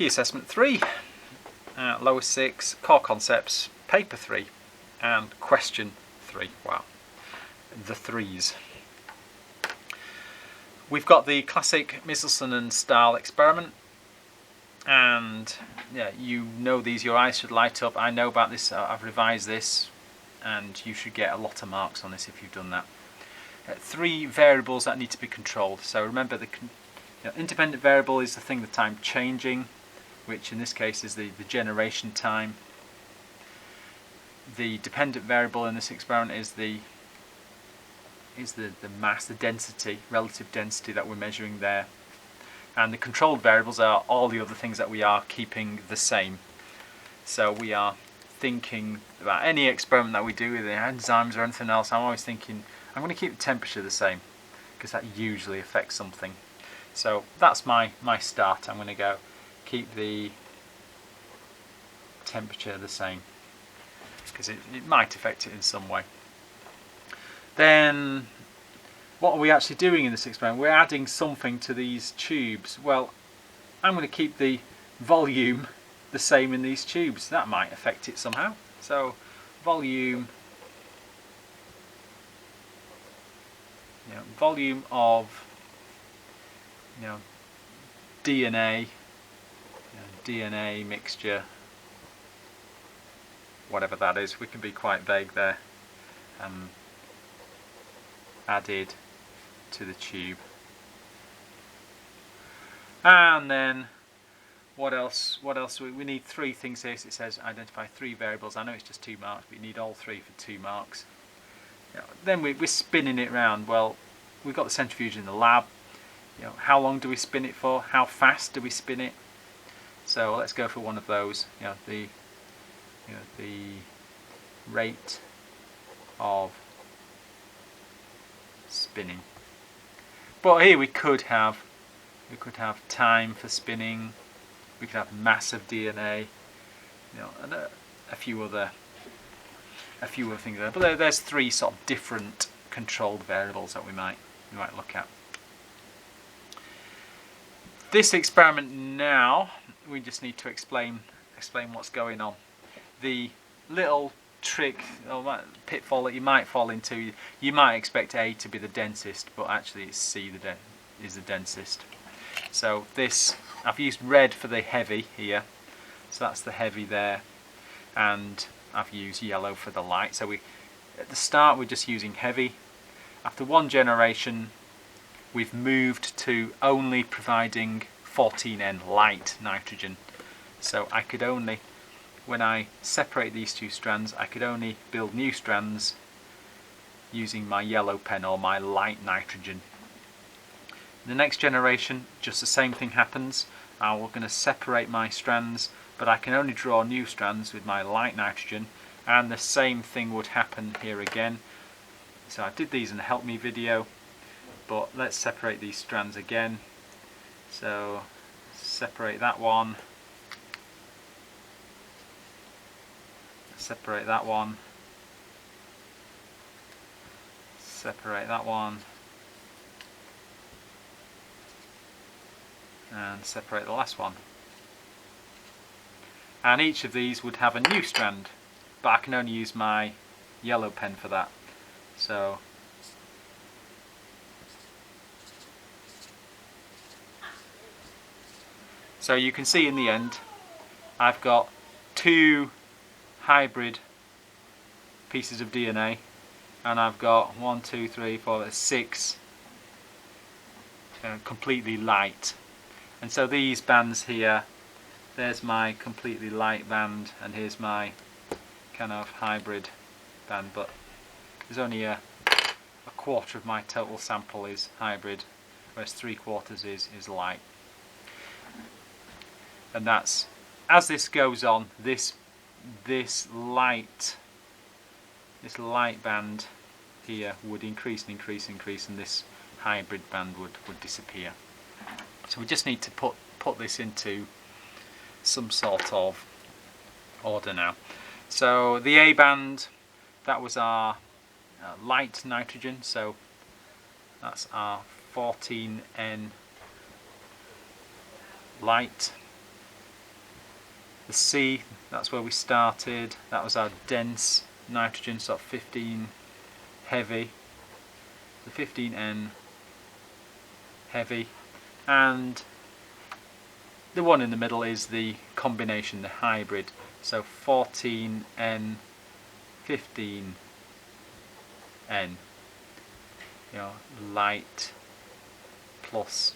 Key Assessment 3, Lower 6, Core Concepts, Paper 3 and Question 3. Wow, the threes. We've got the classic Meselson and Stahl experiment, and yeah, you know these, your eyes should light up. I know about this, I've revised this, and you should get a lot of marks on this if you've done that. Three variables that need to be controlled. So remember, the independent variable is the thing that I'm changing, which in this case is the generation time. The dependent variable in this experiment is the mass, the density, relative density that we're measuring there. And the controlled variables are all the other things that we are keeping the same. So we are thinking about any experiment that we do with the enzymes or anything else, I'm always thinking, I'm going to keep the temperature the same, because that usually affects something. So that's my start. I'm going to go keep the temperature the same, because it might affect it in some way. Then what are we actually doing in this experiment? We're adding something to these tubes. Well, I'm going to keep the volume the same in these tubes. That might affect it somehow. So volume, volume of DNA, DNA mixture, whatever that is. We can be quite vague there. Added to the tube. And then what else? We need three things here. So it says identify three variables. I know it's just 2 marks, but you need all three for 2 marks. Then we're spinning it round. Well, we've got the centrifuge in the lab. How long do we spin it for? How fast do we spin it? So let's go for one of those. The rate of spinning. But here we could have time for spinning. We could have mass of DNA. And a few other things there. But there's three sort of different controlled variables that we might look at. This experiment now, we just need to explain what's going on. The little trick or pitfall that you might fall into, you might expect A to be the densest, but actually it's C is the densest. So this, I've used red for the heavy here, so that's the heavy there, and I've used yellow for the light. So at the start we're just using heavy. After one generation we've moved to only providing 14N light nitrogen. So I could only, when I separate these two strands, I could only build new strands using my yellow pen or my light nitrogen. In the next generation, just the same thing happens. I'm going to separate my strands, but I can only draw new strands with my light nitrogen, and the same thing would happen here again. So I did these in the Help Me video, but let's separate these strands again. So separate that one, separate that one, separate that one, and separate the last one. And each of these would have a new strand, but I can only use my yellow pen for that. So you can see in the end I've got 2 hybrid pieces of DNA, and I've got 1, 2, 3, 4, 6 completely light. And so these bands here, there's my completely light band, and here's my kind of hybrid band, but there's only a quarter of my total sample is hybrid, whereas 3/4 is light. And that's, as this goes on, this light band here would increase and increase and increase, and this hybrid band would disappear. So we just need to put this into some sort of order now. So the A band, that was our light nitrogen, so that's our 14N light. The C, that's where we started. That was our dense nitrogen, so 15 heavy. The 15N heavy, and the one in the middle is the combination, the hybrid. So 14N, 15N. You know, light plus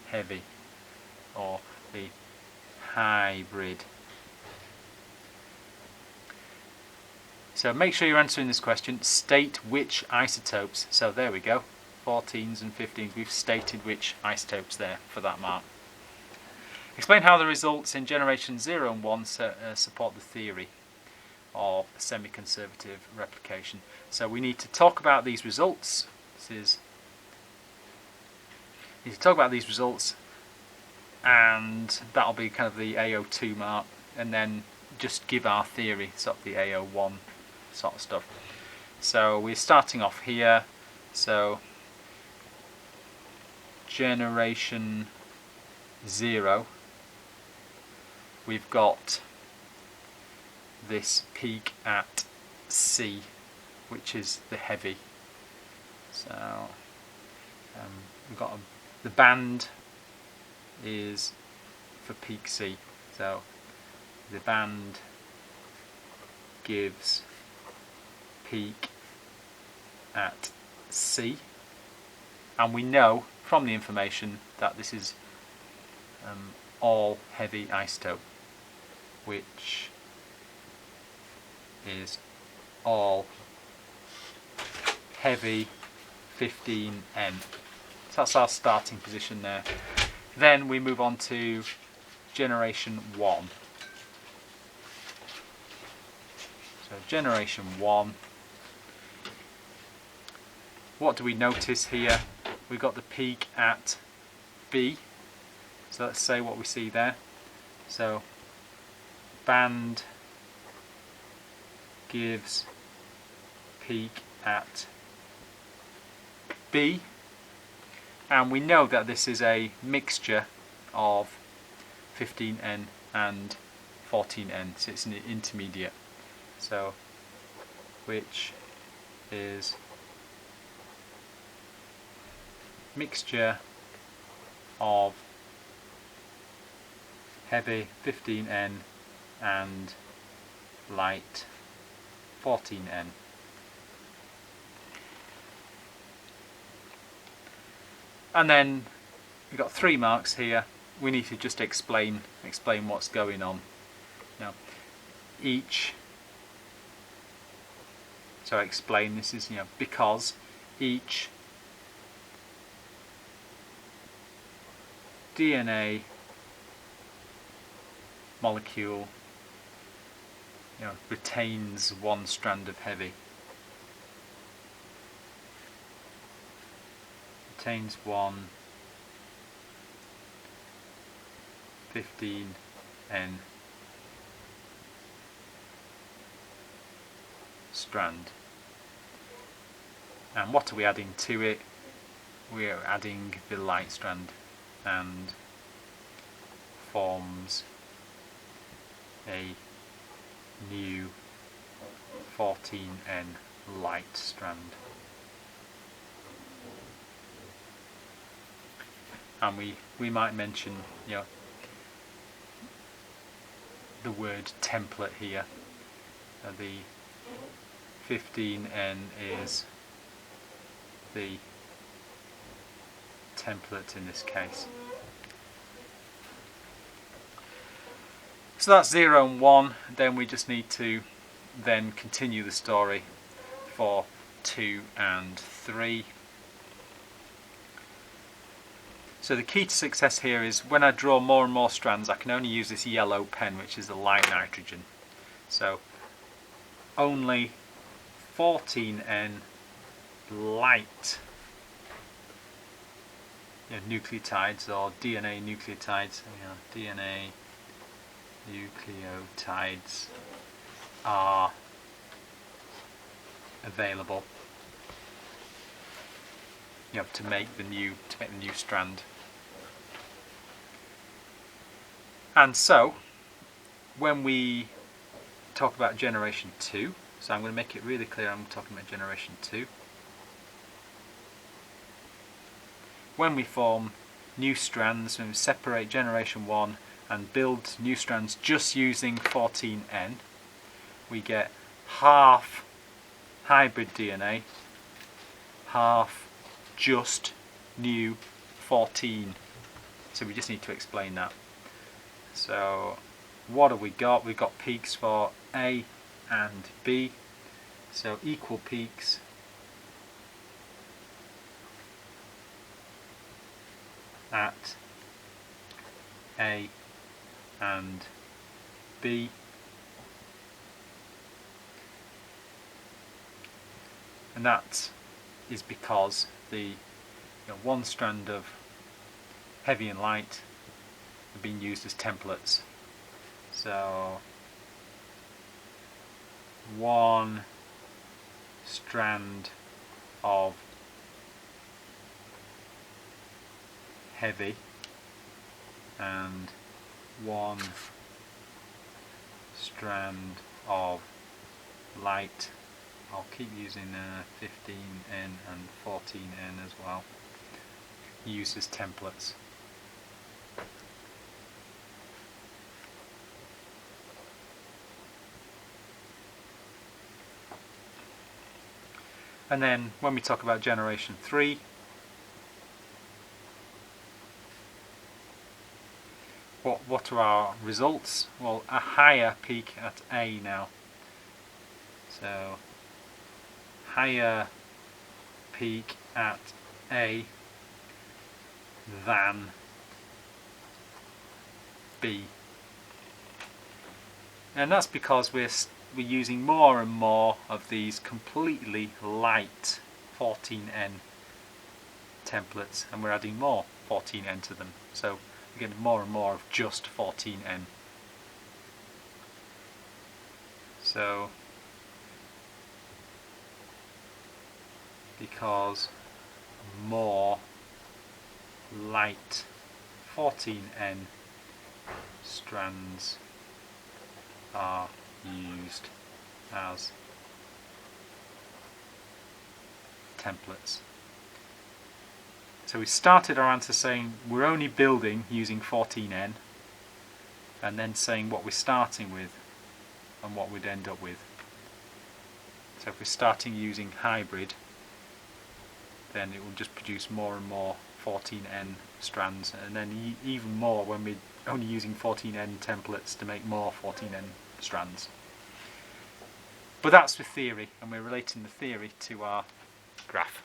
heavy, or the hybrid. So make sure you're answering this question. State which isotopes. So there we go. 14s and 15s. We've stated which isotopes there for that mark. Explain how the results in generation 0 and 1 support the theory of semi-conservative replication. So we need to talk about these results. We need to talk about these results, and that'll be kind of the AO2 mark, and then just give our theory, sort of the AO1 sort of stuff. So we're starting off here. So generation 0, we've got this peak at C, which is the heavy. So we've got the band is for peak C. So the band gives peak at C, and we know from the information that this is all heavy isotope, which is all heavy 15N. So that's our starting position there. Then we move on to generation 1. So generation 1. What do we notice here? We've got the peak at B. So let's say what we see there. So band gives peak at B, and we know that this is a mixture of 15N and 14N, so it's an intermediate. So which is mixture of heavy 15N and light 14N. And then we've got 3 marks here. We need to just explain what's going on. Now, explain, this is, because each DNA molecule retains one strand of heavy. Retains one 15N strand. And what are we adding to it? We are adding the light strand, and forms a new 14N light strand. And we might mention the word template here. The 15N is the template in this case. So that's 0 and 1. Then we just need to then continue the story for 2 and 3. So the key to success here is when I draw more and more strands, I can only use this yellow pen, which is the light nitrogen. So only 14N light nucleotides, or DNA nucleotides. DNA nucleotides are available to make the new strand. And so when we talk about generation 2, so I'm going to make it really clear I'm talking about generation 2. When we form new strands, when we separate generation 1 and build new strands just using 14N, we get half hybrid DNA, half just new 14. So we just need to explain that. So what have we got? We've got peaks for A and B, so equal peaks at A and B, and that is because the one strand of heavy and light have been used as templates. So one strand of heavy and one strand of light. I'll keep using 15N and 14N as well, used as templates. And then when we talk about generation 3, what are our results? Well, a higher peak at A now. So higher peak at A than B. And that's because we're using more and more of these completely light 14N templates, and we're adding more 14N to them. So we're getting more and more of just 14N. So because more light 14N strands are used as templates. So we started our answer saying we're only building using 14N, and then saying what we're starting with and what we'd end up with. So if we're starting using hybrid, then it will just produce more and more 14N strands, and then even more when we're only using 14N templates to make more 14N strands. But that's the theory, and we're relating the theory to our graph.